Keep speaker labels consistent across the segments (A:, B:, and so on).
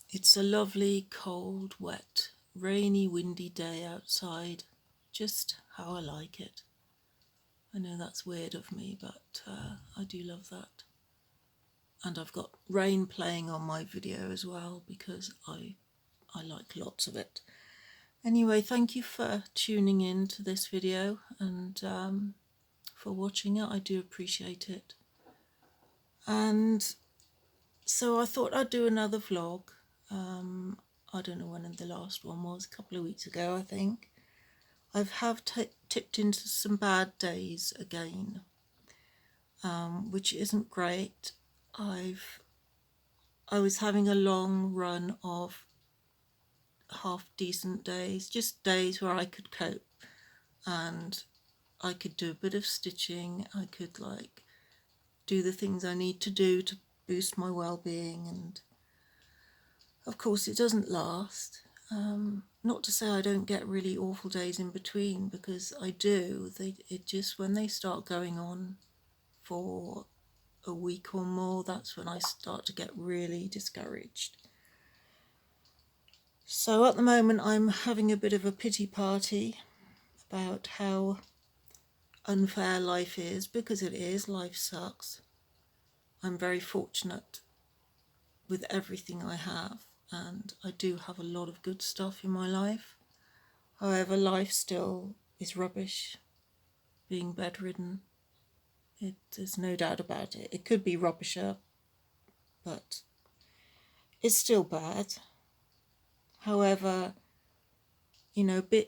A: It's a lovely, cold, wet, rainy, windy day outside. Just how I like it. I know that's weird of me, but I do love that. And I've got rain playing on my video as well because I like lots of it. Anyway, thank you for tuning in to this video and for watching it. I do appreciate it. And so I thought I'd do another vlog. I don't know when the last one was, a couple of weeks ago, I think. Have tipped into some bad days again, which isn't great. I was having a long run of half decent days, just days where I could cope and I could do a bit of stitching. I could do the things I need to do to boost my well-being, and of course it doesn't last. Not to say I don't get really awful days in between, because I do. It just, when they start going on for a week or more, that's when I start to get really discouraged. So at the moment I'm having a bit of a pity party about how unfair life is, because it is. Life sucks. I'm very fortunate with everything I have, and I do have a lot of good stuff in my life. However, life still is rubbish. Being bedridden, there's no doubt about it. It could be rubbisher, but it's still bad. However,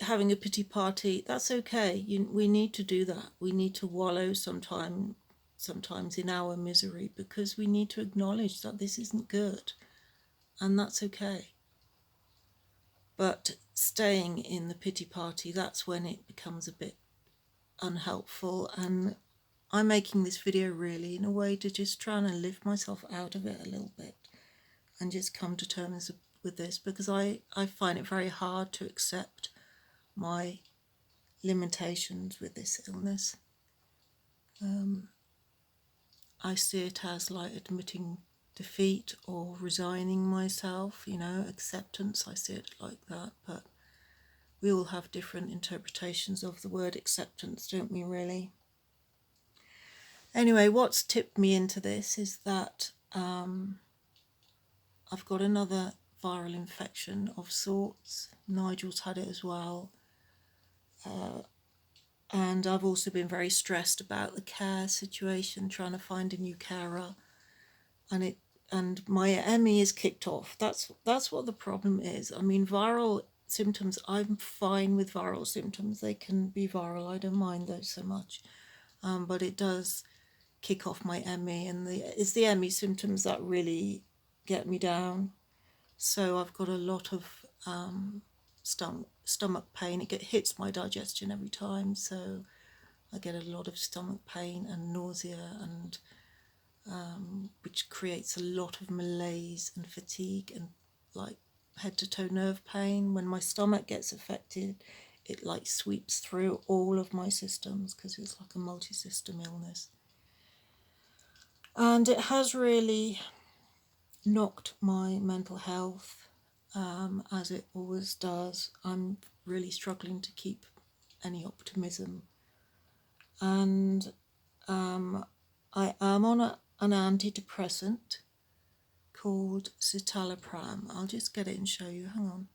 A: having a pity party, that's okay. We need to do that. We need to wallow sometimes in our misery, because we need to acknowledge that this isn't good, and that's okay. But staying in the pity party, that's when it becomes a bit unhelpful. And I'm making this video really in a way to just try and lift myself out of it a little bit and just come to terms with this, because I find it very hard to accept my limitations with this illness. I see it as like admitting defeat or resigning myself, acceptance. I see it like that, but we all have different interpretations of the word acceptance, don't we, really? Anyway, what's tipped me into this is that I've got another viral infection of sorts. Nigel's had it as well. And I've also been very stressed about the care situation, trying to find a new carer. And my ME is kicked off. That's what the problem is. I mean, viral symptoms, I'm fine with viral symptoms. They can be viral. I don't mind those so much. But it does kick off my ME, and it's the ME symptoms that really get me down. So I've got a lot of stomach pain. It hits my digestion every time, so I get a lot of stomach pain and nausea, and which creates a lot of malaise and fatigue and head to toe nerve pain. When my stomach gets affected, it sweeps through all of my systems, because it's like a multi-system illness. And it has really knocked my mental health, as it always does. I'm really struggling to keep any optimism. And I am on an antidepressant called citalopram. I'll just get it and show you. Hang on.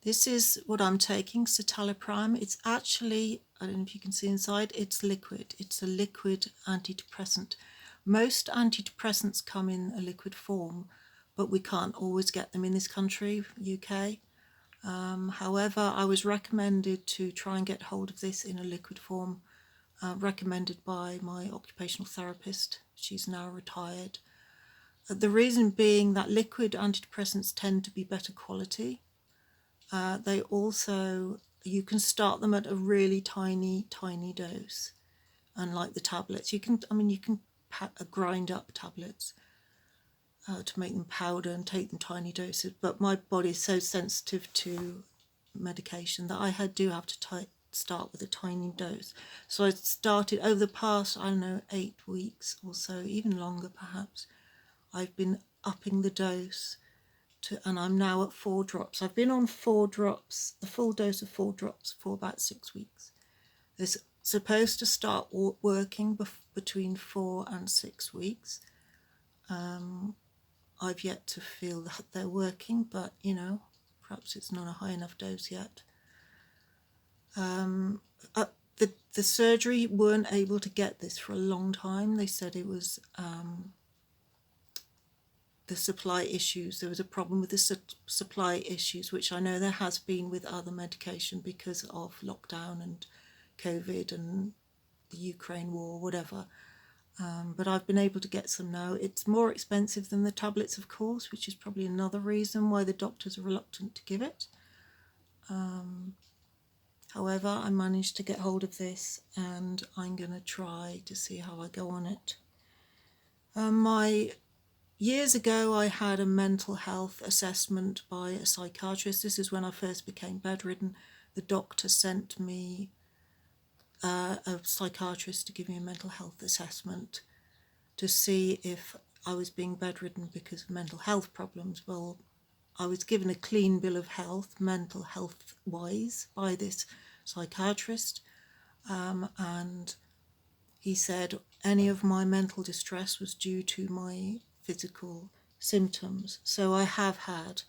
A: This is what I'm taking, citalopram. It's actually, I don't know if you can see inside, it's liquid. It's a liquid antidepressant. Most antidepressants come in a liquid form, but we can't always get them in this country, UK. However, I was recommended to try and get hold of this in a liquid form, recommended by my occupational therapist. She's now retired. The reason being that liquid antidepressants tend to be better quality. They also, you can start them at a really tiny dose, unlike the tablets. You can grind up tablets to make them powder and take them tiny doses, but my body is so sensitive to medication that I do have to start with a tiny dose. So I started over the past, 8 weeks or so, even longer perhaps, I've been upping the dose and I'm now at 4 drops. I've been on 4 drops, the full dose of 4 drops for about 6 weeks. It's supposed to start working between 4 and 6 weeks. I've yet to feel that they're working, but perhaps it's not a high enough dose yet. The surgery weren't able to get this for a long time. They said it was the supply issues. There was a problem with the supply issues, which I know there has been with other medication because of lockdown and COVID and the Ukraine war, whatever. But I've been able to get some now. It's more expensive than the tablets, of course, which is probably another reason why the doctors are reluctant to give it. However, I managed to get hold of this, and I'm going to try to see how I go on it. Years ago, I had a mental health assessment by a psychiatrist. This is when I first became bedridden. The doctor sent me a psychiatrist to give me a mental health assessment to see if I was being bedridden because of mental health problems. Well, I was given a clean bill of health, mental health wise, by this psychiatrist, and he said any of my mental distress was due to my physical symptoms. So I have had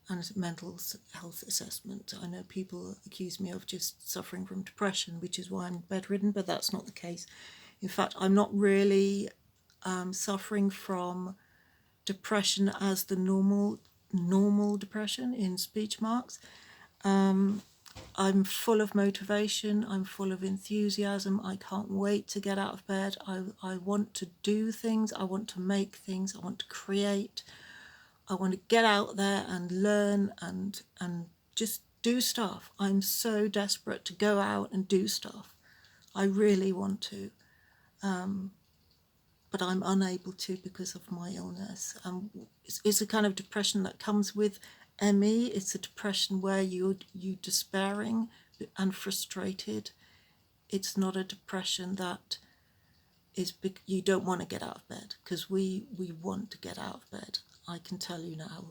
A: a mental health assessment. I know people accuse me of just suffering from depression, which is why I'm bedridden, but that's not the case. In fact, I'm not really suffering from depression as the normal depression in speech marks. I'm full of motivation, I'm full of enthusiasm, I can't wait to get out of bed. I want to do things, I want to make things, I want to create, I want to get out there and learn and just do stuff. I'm so desperate to go out and do stuff. I really want to. But I'm unable to because of my illness. It's a kind of depression that comes with ME. It's a depression where you're despairing and frustrated. It's not a depression that is you don't want to get out of bed, because we want to get out of bed. I can tell you now,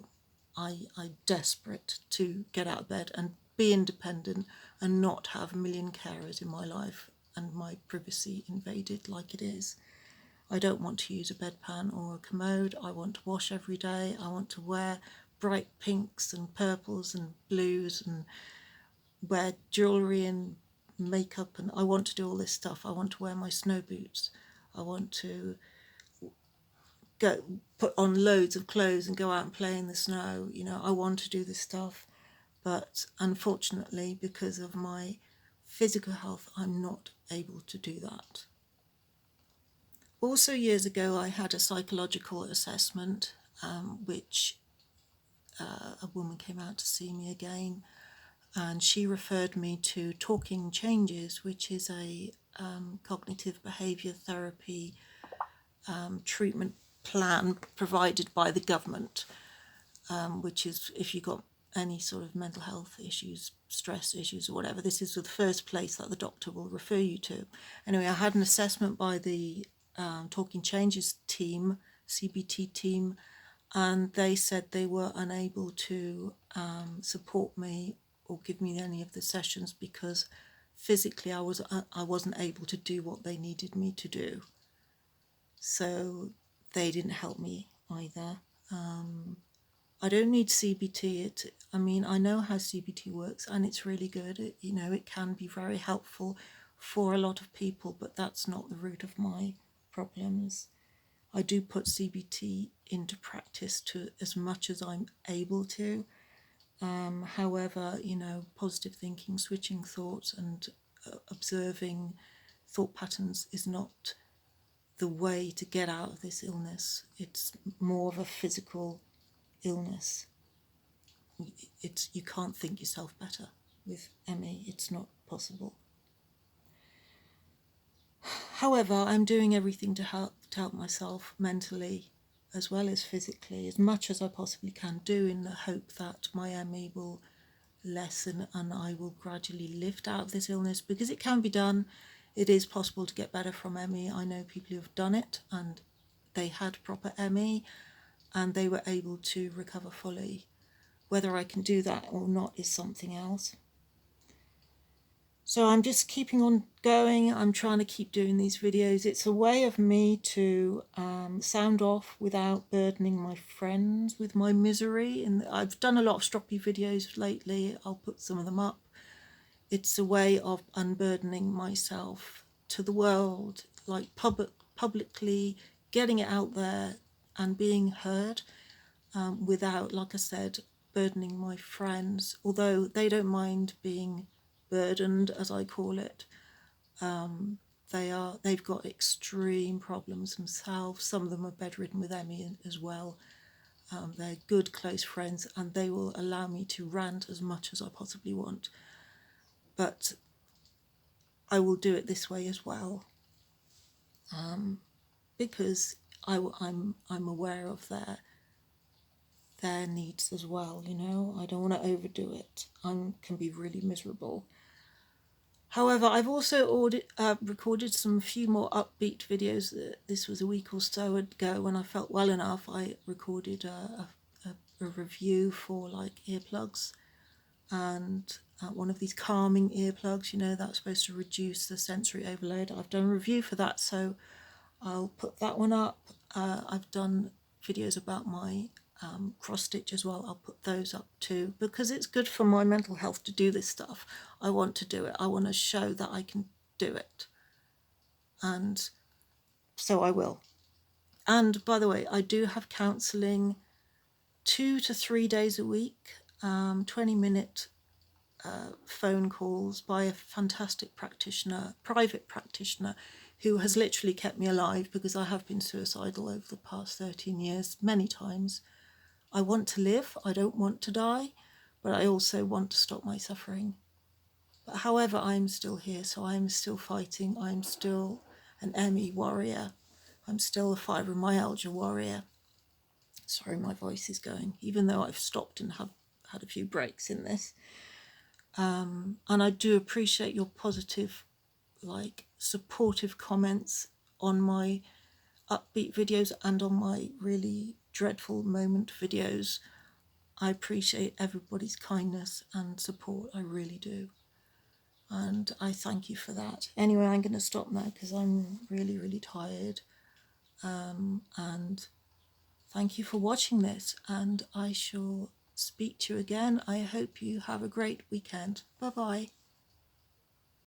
A: I'm desperate to get out of bed and be independent and not have a million carers in my life and my privacy invaded like it is. I don't want to use a bedpan or a commode. I want to wash every day. I want to wear bright pinks and purples and blues and wear jewellery and makeup, and I want to do all this stuff. I want to wear my snow boots. I want to go put on loads of clothes and go out and play in the snow. I want to do this stuff, but unfortunately, because of my physical health, I'm not able to do that. Also, years ago, I had a psychological assessment, which a woman came out to see me again, and she referred me to Talking Changes, which is a cognitive behaviour therapy treatment plan provided by the government, which is if you've got any sort of mental health issues, stress issues or whatever, this is the first place that the doctor will refer you to. Anyway, I had an assessment by the Talking Changes team, CBT team, and they said they were unable to support me or give me any of the sessions because physically I wasn't able to do what they needed me to do. So they didn't help me either. I don't need CBT. I know how CBT works, and it's really good. It can be very helpful for a lot of people, but that's not the root of my problems. I do put CBT into practice to as much as I'm able to. However, positive thinking, switching thoughts and observing thought patterns is not the way to get out of this illness. It's more of a physical illness. You can't think yourself better with ME. It's not possible. However, I'm doing everything to help myself mentally as well as physically, as much as I possibly can do, in the hope that my ME will lessen and I will gradually lift out of this illness, because it can be done. It is possible to get better from ME. I know people who have done it and they had proper ME and they were able to recover fully. Whether I can do that or not is something else. So I'm just keeping on going. I'm trying to keep doing these videos. It's a way of me to sound off without burdening my friends with my misery. And I've done a lot of stroppy videos lately. I'll put some of them up. It's a way of unburdening myself to the world, like publicly getting it out there and being heard, without, like I said, burdening my friends, although they don't mind being burdened, as I call it. They've got extreme problems themselves. Some of them are bedridden with ME as well. They're good close friends, and they will allow me to rant as much as I possibly want. But I will do it this way as well, because I'm aware of their needs as well. You know, I don't want to overdo it. I can be really miserable. However, I've also recorded some few more upbeat videos. This was a week or so ago when I felt well enough. I recorded a review for like earplugs, and one of these calming earplugs, you know, that's supposed to reduce the sensory overload. I've done a review for that, so I'll put that one up. I've done videos about my cross stitch as well. I'll put those up too, because it's good for my mental health to do this stuff. I want to do it. I want to show that I can do it. And so I will. And by the way, I do have counselling 2 to 3 days a week, 20-minute phone calls by a fantastic practitioner, private practitioner, who has literally kept me alive, because I have been suicidal over the past 13 years, many times. I want to live, I don't want to die, but I also want to stop my suffering. But however, I'm still here, so I'm still fighting. I'm still an ME warrior. I'm still a fibromyalgia warrior. Sorry, my voice is going, even though I've stopped and have had a few breaks in this. And I do appreciate your positive, like, supportive comments on my upbeat videos and on my really dreadful moment videos. I appreciate everybody's kindness and support. I really do. And I thank you for that. Anyway, I'm going to stop now because I'm really, really tired. And thank you for watching this. And I shall speak to you again. I hope you have a great weekend. Bye-bye.